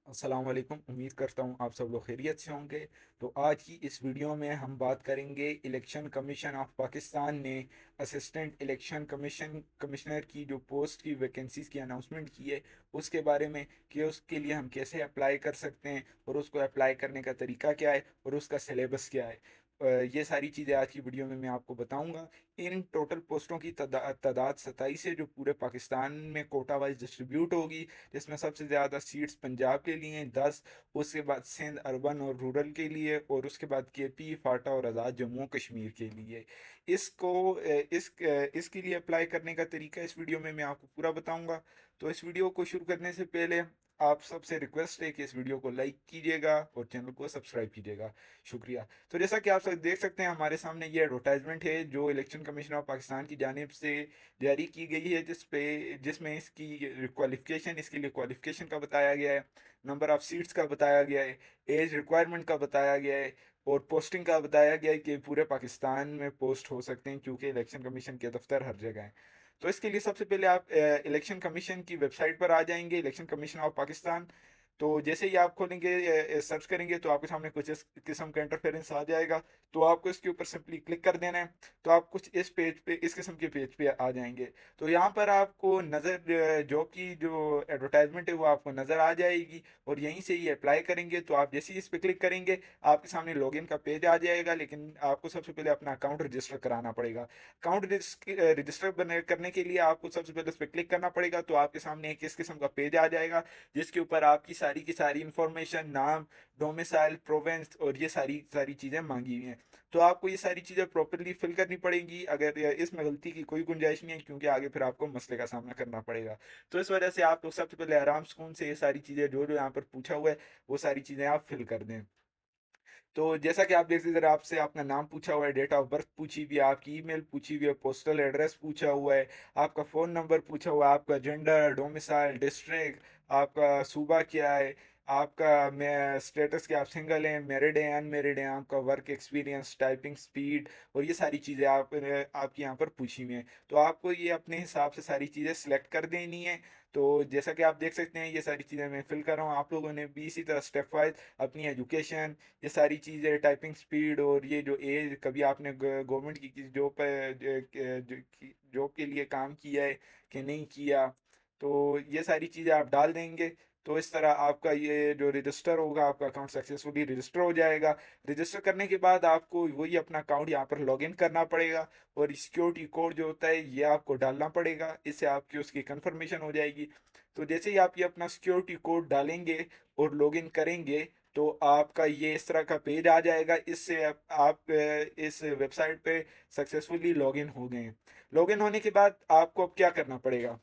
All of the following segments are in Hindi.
अस्सलाम वालेकुम। उम्मीद करता हूँ आप सब लोग खैरियत से होंगे। तो आज की इस वीडियो में हम बात करेंगे इलेक्शन कमीशन ऑफ पाकिस्तान ने असिस्टेंट इलेक्शन कमिश्नर की जो पोस्ट की वैकेंसीज की अनाउंसमेंट की है उसके बारे में, कि उसके लिए हम कैसे अप्लाई कर सकते हैं और उसको अप्लाई करने का तरीका क्या है और उसका सिलेबस क्या है। ये सारी चीज़ें आज की वीडियो में मैं आपको बताऊंगा। इन टोटल पोस्टों की तादाद 27 है जो पूरे पाकिस्तान में कोटा वाइज डिस्ट्रीब्यूट होगी, जिसमें सबसे ज़्यादा सीट्स पंजाब के लिए हैं 10। उसके बाद सिंध अर्बन और रूरल के लिए, और उसके बाद केपी फाटा और आज़ाद जम्मू कश्मीर के लिए। इसके लिए अप्लाई करने का तरीका इस वीडियो में मैं आपको पूरा बताऊंगा। तो इस वीडियो को शुरू करने से पहले आप सबसे रिक्वेस्ट है कि इस वीडियो को लाइक कीजिएगा और चैनल को सब्सक्राइब कीजिएगा। शुक्रिया। तो जैसा कि आप सब देख सकते हैं हमारे सामने ये एडवर्टाइजमेंट है जो इलेक्शन कमीशन ऑफ पाकिस्तान की जानिब से जारी की गई है, जिसमें इसकी क्वालिफिकेशन, इसके लिए क्वालिफिकेशन का बताया गया है, नंबर ऑफ सीट्स का बताया गया है, एज रिक्वायरमेंट का बताया गया है, और पोस्टिंग का बताया गया है कि पूरे पाकिस्तान में पोस्ट हो सकते हैं क्योंकि इलेक्शन कमीशन के दफ्तर हर जगह हैं। तो इसके लिए सबसे पहले आप इलेक्शन कमीशन की वेबसाइट पर आ जाएंगे, इलेक्शन कमीशन ऑफ पाकिस्तान। तो जैसे ही आप खोलेंगे, सर्च करेंगे, तो आपके सामने कुछ इस किस्म का इंटरफेरेंस आ जाएगा। तो आपको इसके ऊपर सिंपली क्लिक कर देना है। तो आप कुछ इस पेज पे, इस किस्म के पेज पे आ जाएंगे। तो यहाँ पर आपको नज़र जॉब की जो एडवर्टाइजमेंट है वो आपको नज़र आ जाएगी, और यहीं से ही अप्लाई करेंगे। तो आप जैसे ही इस पर क्लिक करेंगे आपके सामने लॉगिन का पेज आ जाएगा, लेकिन आपको सबसे पहले अपना अकाउंट रजिस्टर कराना पड़ेगा। अकाउंट रजिस्टर करने के लिए आपको सबसे पहले उस पर क्लिक करना पड़ेगा। तो आपके सामने एक इस किस्म का पेज आ जाएगा जिसके ऊपर आपकी सारी की सारी इंफॉर्मेशन, नाम, डोमिसाइल, प्रोवेंस और ये सारी सारी चीज़ें मांगी हुई हैं। तो आपको ये सारी चीज़ें प्रॉपरली फिल करनी पड़ेंगी। अगर इसमें गलती की कोई गुंजाइश नहीं है, क्योंकि आगे फिर आपको मसले का सामना करना पड़ेगा। तो इस वजह से आप लोग सबसे पहले आराम सुकून से ये सारी चीज़ें जो जो यहाँ पर पूछा हुआ है वो सारी चीज़ें आप फिल कर दें। तो जैसा कि आप देख सकते हैं, आपसे आपका नाम पूछा हुआ है, डेट ऑफ बर्थ पूछी हुई है, आपकी ईमेल पूछी हुई है, पोस्टल एड्रेस पूछा हुआ है, आपका फ़ोन नंबर पूछा हुआ है, आपका जेंडर, डोमिसाइल, डिस्ट्रिक्ट, आपका सूबा क्या है, आपका मैं स्टेटस क्या, आप सिंगल हैं, मैरिड हैं, अनमेरिड हैं, आपका वर्क एक्सपीरियंस, टाइपिंग स्पीड, और ये सारी चीज़ें आपकी यहाँ पर पूछी हुई हैं। तो आपको ये अपने हिसाब से सारी चीज़ें सिलेक्ट कर देनी है। तो जैसा कि आप देख सकते हैं ये सारी चीज़ें मैं फिल कर रहा हूँ, आप लोगों ने भी इसी तरह स्टेप वाइज अपनी एजुकेशन, ये सारी चीज़ें, टाइपिंग स्पीड, और ये जो एज, कभी आपने गवर्नमेंट की किसी जॉब पर जॉब के लिए काम किया है कि नहीं किया, तो ये सारी चीज़ें आप डाल देंगे। तो इस तरह आपका ये जो रजिस्टर होगा, आपका अकाउंट सक्सेसफुली रजिस्टर हो जाएगा। रजिस्टर करने के बाद आपको वही अपना अकाउंट यहाँ पर लॉगिन करना पड़ेगा, और सिक्योरिटी कोड जो होता है ये आपको डालना पड़ेगा, इससे आपकी उसकी कंफर्मेशन हो जाएगी। तो जैसे ही आप ये अपना सिक्योरिटी कोड डालेंगे और लॉगिन करेंगे, तो आपका ये इस तरह का पेज आ जाएगा। इससे इस वेबसाइट पे सक्सेसफुली लॉगिन हो गए हैं। लॉगिन होने के बाद आपको अब क्या करना पड़ेगा,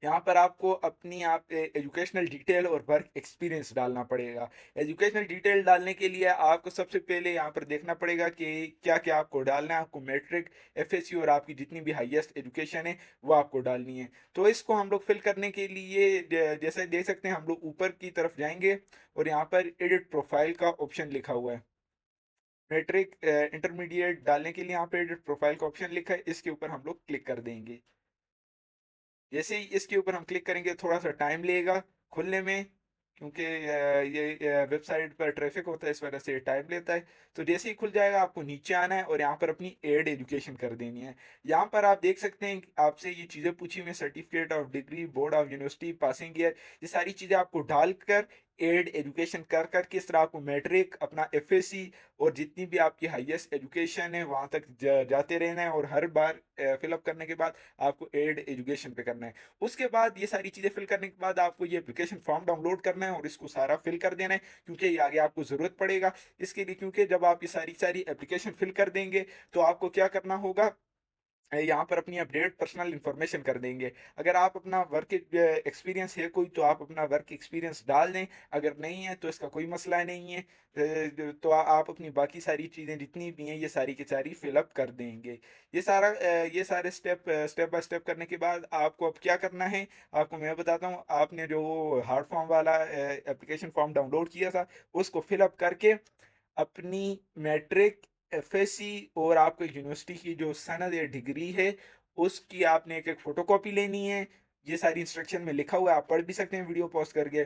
यहाँ पर आपको अपनी आप एजुकेशनल डिटेल और वर्क एक्सपीरियंस डालना पड़ेगा। एजुकेशनल डिटेल डालने के लिए आपको सबसे पहले यहाँ पर देखना पड़ेगा कि क्या क्या आपको डालना है। आपको मैट्रिक, एफएससी और आपकी जितनी भी हाईएस्ट एजुकेशन है वो आपको डालनी है। तो इसको हम लोग फिल करने के लिए जैसे देख सकते हैं, हम लोग ऊपर की तरफ जाएंगे और यहाँ पर एडिट प्रोफाइल का ऑप्शन लिखा हुआ है। मैट्रिक इंटरमीडिएट डालने के लिए यहाँ पे एडिट प्रोफाइल का ऑप्शन लिखा है, इसके ऊपर हम लोग क्लिक कर देंगे। जैसे ही इसके ऊपर हम क्लिक करेंगे थोड़ा सा टाइम लेगा खुलने में, क्योंकि ये वेबसाइट पर ट्रैफिक होता है, इस वजह से टाइम लेता है। तो जैसे ही खुल जाएगा आपको नीचे आना है और यहाँ पर अपनी एड एजुकेशन कर देनी है। यहाँ पर आप देख सकते हैं कि आपसे ये चीज़ें पूछी हुई हैं, certificate of degree, board of university, passing year, ये सारी चीज़ें आपको डालकर एड एजुकेशन कर कर किस तरह आपको मैट्रिक, अपना एफएससी और जितनी भी आपकी हाईएस्ट एजुकेशन है वहाँ तक जाते रहना है, और हर बार फिलअप करने के बाद आपको एड एजुकेशन पे करना है। उसके बाद ये सारी चीज़ें फिल करने के बाद आपको ये एप्लीकेशन फॉर्म डाउनलोड करना है और इसको सारा फिल कर देना है, क्योंकि ये आगे आपको ज़रूरत पड़ेगा इसके लिए। क्योंकि जब आप ये सारी सारी एप्लीकेशन फिल कर देंगे तो आपको क्या करना होगा, यहाँ पर अपनी अपडेट पर्सनल इंफॉर्मेशन कर देंगे। अगर आप अपना वर्क एक्सपीरियंस है कोई, तो आप अपना वर्क एक्सपीरियंस डाल दें। अगर नहीं है तो इसका कोई मसला नहीं है। तो आप अपनी बाकी सारी चीज़ें जितनी भी हैं ये सारी की सारी फिलअप कर देंगे। ये सारे स्टेप बाय स्टेप करने के बाद आपको अब क्या करना है, आपको मैं बताता हूँ। आपने जो हार्ड फॉर्म वाला एप्लीकेशन फॉर्म डाउनलोड किया था उसको फिलअप करके अपनी मैट्रिक, एफएससी और आपको यूनिवर्सिटी की जो सनद या डिग्री है उसकी आपने एक एक फोटोकॉपी लेनी है। ये सारी इंस्ट्रक्शन में लिखा हुआ है, आप पढ़ भी सकते हैं वीडियो पॉज करके।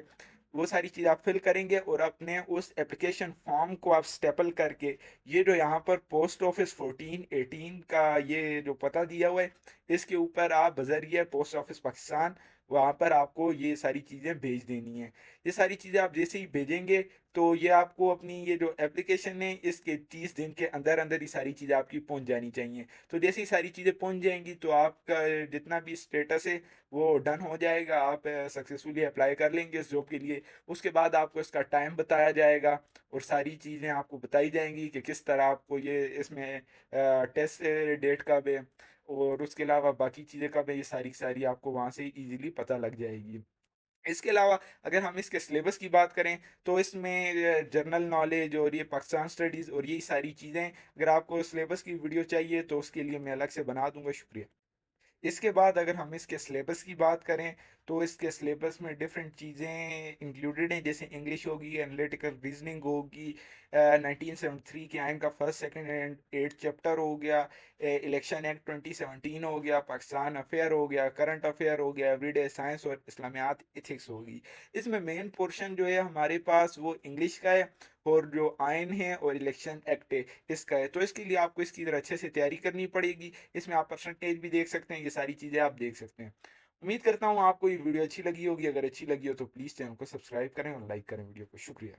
वो सारी चीज़ आप फिल करेंगे और अपने उस एप्लीकेशन फॉर्म को आप स्टेपल करके ये जो यहाँ पर पोस्ट ऑफिस 1418 का ये जो पता दिया हुआ है, इसके ऊपर आप बजरिए पोस्ट ऑफिस पाकिस्तान वहाँ पर आपको ये सारी चीज़ें भेज देनी है। ये सारी चीज़ें आप जैसे ही भेजेंगे तो ये आपको अपनी ये जो एप्लीकेशन है इसके 30 दिन के अंदर अंदर ही सारी चीज़ें आपकी पहुंच जानी चाहिए। तो जैसे ही सारी चीज़ें पहुंच जाएंगी तो आपका जितना भी स्टेटस है वो डन हो जाएगा, आप सक्सेसफुली अप्लाई कर लेंगे इस जॉब के लिए। उसके बाद आपको इसका टाइम बताया जाएगा और सारी चीज़ें आपको बताई जाएंगी कि किस तरह आपको ये इसमें टेस्ट डेट कब है और उसके अलावा बाकी चीज़ें कब है, ये सारी सारी आपको वहाँ से इजीली पता लग जाएगी। इसके अलावा अगर हम इसके सिलेबस की बात करें तो इसमें जनरल नॉलेज और ये पाकिस्तान स्टडीज़ और यही सारी चीज़ें, अगर आपको सिलेबस की वीडियो चाहिए तो उसके लिए मैं अलग से बना दूंगा। शुक्रिया। इसके बाद अगर हम इसके सिलेबस की बात करें तो इसके सिलेबस में डिफरेंट चीज़ें इंक्लूडेड हैं, जैसे इंग्लिश होगी, एनालिटिकल रीजनिंग होगी, 1973 के आइन का first second and eight chapter हो गया, इलेक्शन एक्ट 2017 हो गया, पाकिस्तान अफेयर हो गया, करंट अफेयर हो गया, एवरीडे साइंस और इस्लामियात इथिक्स होगी। इसमें मेन पोर्शन जो है हमारे पास वो इंग्लिश का है और जो आइन है और इलेक्शन एक्ट है इसका है। तो इसके लिए आपको इसकी तरह अच्छे से तैयारी करनी पड़ेगी। इसमें आप परसेंटेज भी देख सकते हैं, ये सारी चीज़ें आप देख सकते हैं। उम्मीद करता हूँ आपको ये वीडियो अच्छी लगी होगी। अगर अच्छी लगी हो तो प्लीज़ चैनल को सब्सक्राइब करें और लाइक करें वीडियो को। शुक्रिया।